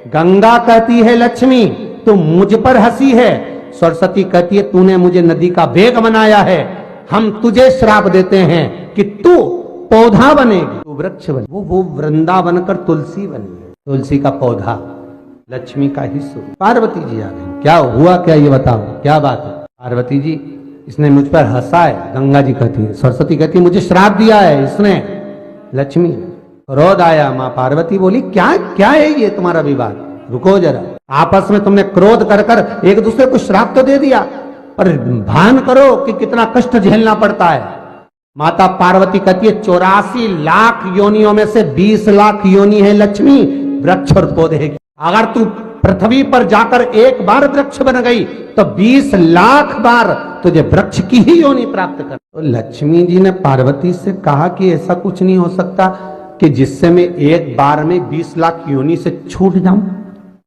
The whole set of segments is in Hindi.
गंगा कहती है लक्ष्मी तू मुझ पर हंसी है, सरस्वती कहती है तूने मुझे नदी का वेग बनाया है, हम तुझे श्राप देते हैं कि तू पौधा बनेगी, तू वृक्ष बने। वो वृंदावन कर तुलसी बनी है, तुलसी का पौधा लक्ष्मी का ही स्वरूप। पार्वती जी आ गई, क्या हुआ क्या ये बताओ, क्या बात है? पार्वती जी इसने मुझ पर हंसा है, गंगा जी कहती है। सरस्वती कहती है मुझे श्राप दिया है इसने, लक्ष्मी। क्रोध आया, मां पार्वती बोली क्या क्या है ये तुम्हारा विवाद, रुको जरा, आपस में तुमने क्रोध कर कर एक दूसरे को श्राप तो दे दिया, पर भान करो कि कितना कष्ट झेलना पड़ता है। माता पार्वती कहती है 84 लाख योनियों में से 20 लाख योनि है लक्ष्मी वृक्ष और पौधे की। अगर तू पृथ्वी पर जाकर एक बार वृक्ष बन गई तो 20 लाख बार तुझे वृक्ष की ही योनि प्राप्त कर। तो लक्ष्मी जी ने पार्वती से कहा कि ऐसा कुछ नहीं हो सकता कि जिससे मैं एक बार में 20 लाख योनि से छूट जाऊं,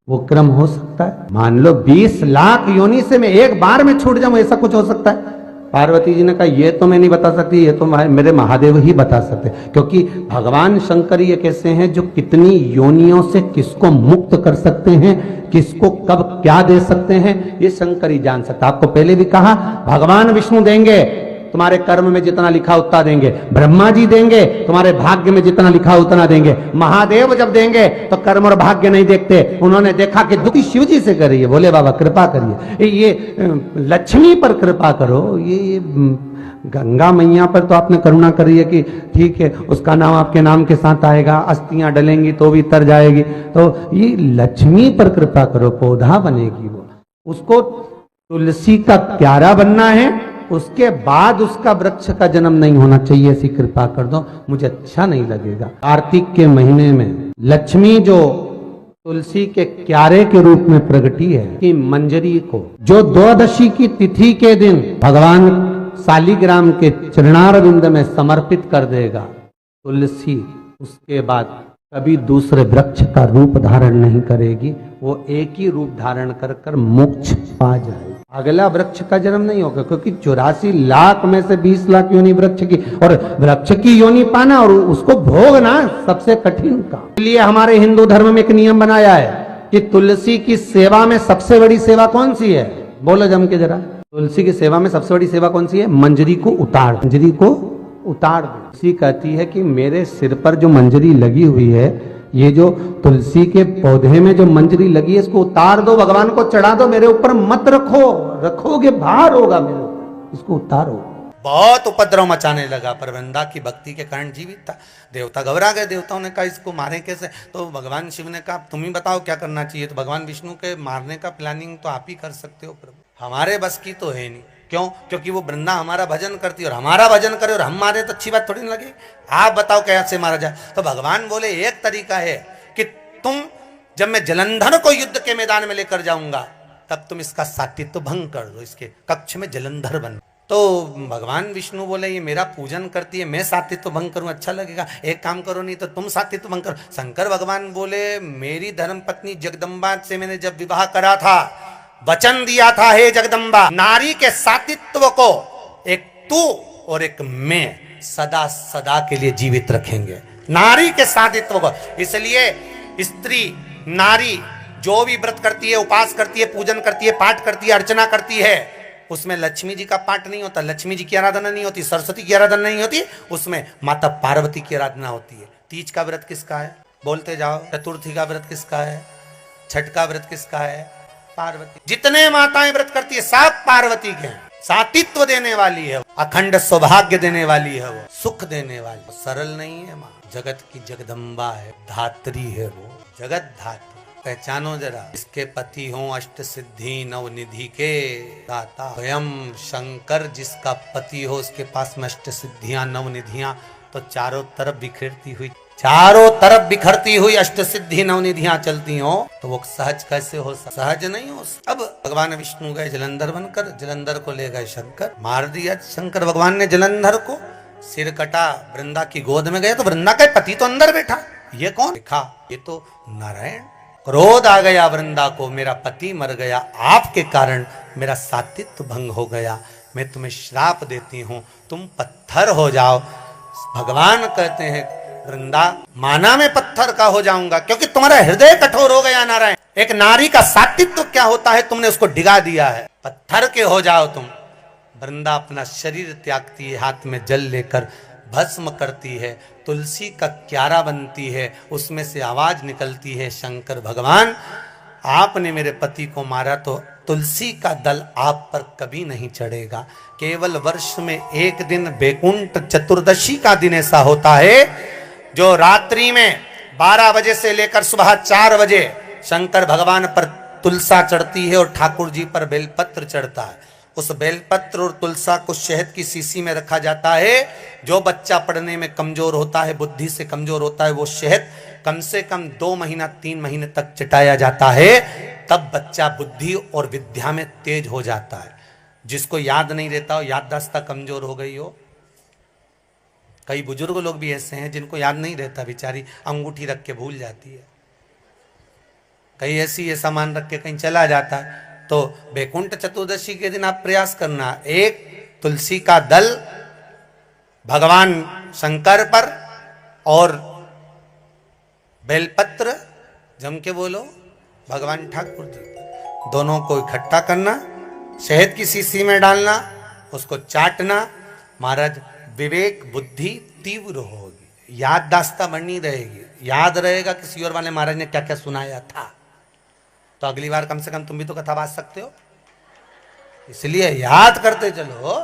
वो क्रम हो सकता है? मान लो 20 लाख योनि से मैं एक बार में छूट जाऊं, ऐसा कुछ हो सकता है? पार्वती जी ने कहा ये तो मैं नहीं बता सकती, ये तो मेरे महादेव ही बता सकते, क्योंकि भगवान शंकर ये कैसे हैं जो कितनी योनियों से किसको मुक्त कर सकते हैं, किसको कब क्या दे सकते हैं, ये शंकर ही जान सकता। आपको पहले भी कहा भगवान विष्णु देंगे तुम्हारे कर्म में जितना लिखा उतना देंगे, ब्रह्मा जी देंगे तुम्हारे भाग्य में जितना लिखा उतना देंगे, महादेव जब देंगे तो कर्म और भाग्य नहीं देखते, उन्होंने देखा कि दुखी शिव जी से करिए, बोले बाबा कृपा करिए, ये लक्ष्मी पर कृपा करो, ये गंगा मैया पर तो आपने करुणा करी है कि ठीक है उसका नाम आपके नाम के साथ आएगा, अस्थियां डलेंगी तो भी तर जाएगी, तो ये लक्ष्मी पर कृपा करो, पौधा बनेगी वो, उसको तुलसी का क्यारा बनना है, उसके बाद उसका वृक्ष का जन्म नहीं होना चाहिए, ऐसी कृपा कर दो, मुझे अच्छा नहीं लगेगा। कार्तिक के महीने में लक्ष्मी जो तुलसी के क्यारे के रूप में प्रगटी है कि मंजरी को जो द्वादशी की तिथि के दिन भगवान शालिग्राम के चरणारविंद में समर्पित कर देगा, तुलसी उसके बाद कभी दूसरे वृक्ष का रूप धारण नहीं करेगी, वो एक ही रूप धारण कर कर मोक्ष पा जाएगी, अगला वृक्ष का जन्म नहीं होगा, क्योंकि 84 लाख में से 20 लाख योनि वृक्ष की, और वृक्ष की योनि पाना और उसको भोगना सबसे कठिन काम। इसलिए हमारे हिंदू धर्म में एक नियम बनाया है कि तुलसी की सेवा में सबसे बड़ी सेवा कौन सी है, बोलो जम के जरा, तुलसी की सेवा में सबसे बड़ी सेवा कौन सी है? मंजरी को उतार, मंजरी को उतार दो। तुलसी कहती है कि मेरे सिर पर जो मंजरी लगी हुई है, ये जो तुलसी के पौधे में जो मंजरी लगी है, इसको उतार दो, भगवान को चढ़ा दो, मेरे ऊपर मत रखो, रखोगे भार होगा मेरे ऊपर, इसको उतारो। बहुत उपद्रव मचाने लगा, पर वृंदा की भक्ति के कारण जीवित था। देवता घबरा गए, देवताओं ने कहा इसको मारे कैसे, तो भगवान शिव ने कहा तुम ही बताओ क्या करना चाहिए, तो भगवान विष्णु के मारने का प्लानिंग तो आप ही कर सकते हो प्रभु, हमारे बस की तो है नहीं। क्यों? क्योंकि वो वृंदा हमारा भजन करती है, और हमारा भजन करे और हम मारे तो अच्छी बात थोड़ी ना लगे, आप बताओ कैसे मारा जाए। तो भगवान बोले एक तरीका है कि तुम जब मैं जलंधर को युद्ध के मैदान में लेकर जाऊंगा तब तुम इसका सात्वित्व भंग कर दो, इसके कक्ष में जलंधर बन। तो भगवान विष्णु बोले ये मेरा पूजन करती है, मैं सात्वित्व भंग करूं अच्छा लगेगा, एक काम करो नहीं तो तुम सात्वित्व भंग करो। शंकर भगवान बोले मेरी धर्म पत्नी जगदम्बा से मैंने जब विवाह करा था, वचन दिया था हे जगदम्बा, नारी के सात्वित्व को एक तू और एक मैं सदा सदा के लिए जीवित रखेंगे, नारी के सात्वित्व को। इसलिए स्त्री नारी जो भी व्रत करती है, उपास करती है, पूजन करती है, पाठ करती है, अर्चना करती है, उसमें लक्ष्मी जी का पाठ नहीं होता, लक्ष्मी जी की आराधना नहीं होती, सरस्वती की आराधना नहीं होती, उसमें माता पार्वती की आराधना होती है। तीज का व्रत किसका है? बोलते जाओ। चतुर्थी का व्रत किसका है? छठ का व्रत किसका है? पार्वती। जितने माताएं व्रत करती है सब पार्वती के हैं। सातित्व देने वाली है, अखंड सौभाग्य देने वाली है, वो सुख देने वाली, सरल नहीं है माँ, जगत की जगदम्बा है, धात्री है, वो जगत धात्री। पहचानो जरा, इसके पति हो अष्ट सिद्धि नव निधि के दाता, स्वयं शंकर जिसका पति हो उसके पास में अष्ट सिद्धियां नव निधियां, तो चारों तरफ बिखरती हुई अष्ट सिद्धि नवनिधियां चलती हो, तो वो सहज कैसे हो? सहज नहीं हो। अब भगवान विष्णु गए जलंधर बनकर, जलंधर को ले गए शंकर, मार दिया शंकर भगवान ने जलंधर को, सिर कटा, वृंदा की गोद में गया तो वृंदा का पति तो अंदर बैठा, ये कौन? देखा ये तो नारायण। क्रोध आ गया वृंदा को, मेरा पति मर गया, आपके कारण मेरा सात्वित्व भंग हो गया, मैं तुम्हें श्राप देती हूँ, तुम पत्थर हो जाओ। भगवान कहते हैं वृंदा, माना मैं पत्थर का हो जाऊंगा क्योंकि तुम्हारा हृदय कठोर हो गया नारायण। एक नारी का सात्वित्व क्या होता है तुमने उसको डिगा दिया है, पत्थर के हो जाओ तुम। वृंदा अपना शरीर त्यागती है, हाथ में जल लेकर भस्म करती है, तुलसी का क्यारा बनती है, उसमें से आवाज निकलती है, शंकर भगवान आपने मेरे पति को मारा तो तुलसी का दल आप पर कभी नहीं चढ़ेगा। केवल वर्ष में एक दिन बैकुंठ चतुर्दशी का दिन ऐसा होता है जो रात्रि में 12 बजे से लेकर सुबह 4 बजे शंकर भगवान पर तुलसा चढ़ती है और ठाकुर जी पर बेलपत्र चढ़ता है। उस बेलपत्र और तुलसा को शहद की शीशी में रखा जाता है। जो बच्चा पढ़ने में कमजोर होता है, बुद्धि से कमजोर होता है, वो शहद कम से कम 2 महीना 3 महीने तक चटाया जाता है, तब बच्चा बुद्धि और विद्या में तेज हो जाता है। जिसको याद नहीं रहता हो, याददाश्त कमजोर हो गई हो, कई बुजुर्ग लोग भी ऐसे हैं जिनको याद नहीं रहता, बेचारी अंगूठी रख के भूल जाती है, कहीं ऐसी ये सामान रख के कहीं चला जाता है। तो बैकुंठ चतुर्दशी के दिन आप प्रयास करना, एक तुलसी का दल भगवान शंकर पर और बेलपत्र जम के बोलो भगवान ठाकुर जी, दोनों को इकट्ठा करना, शहद की शीशी में डालना, उसको चाटना। महाराज विवेक बुद्धि तीव्र होगी, याददाश्त बनी रहेगी, याद रहेगा किसी और वाले महाराज ने क्या क्या सुनाया था, तो अगली बार कम से कम तुम भी तो कथा बाज सकते हो। इसलिए याद करते चलो।